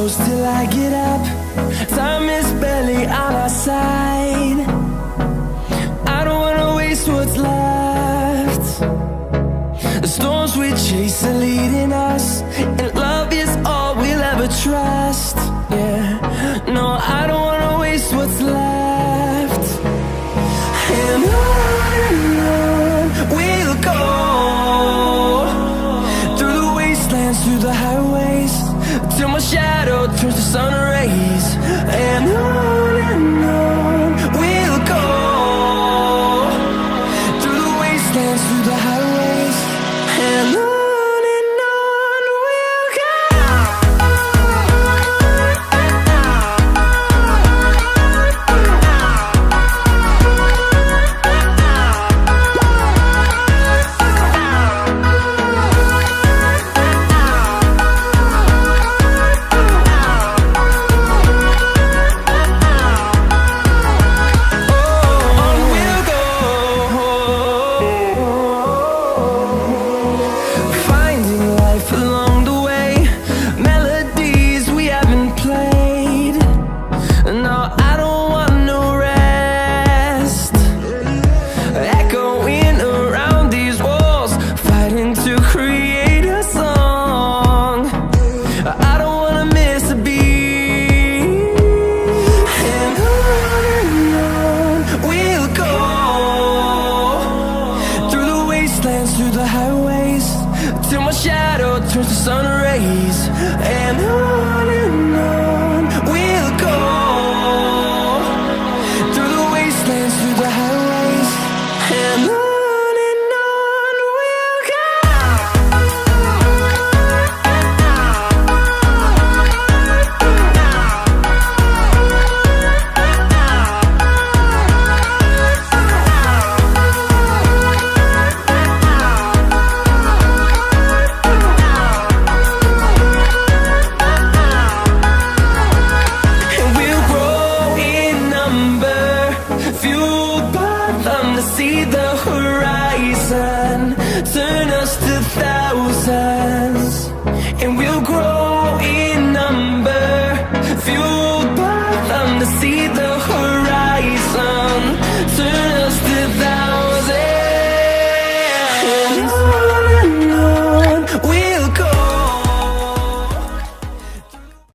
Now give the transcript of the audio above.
close till I get up. Time is barely on our side. I don't wanna waste what's left. The storms we chase are leading us, and love is all we'll ever trust. Yeah, no, I don't wanna waste what's left.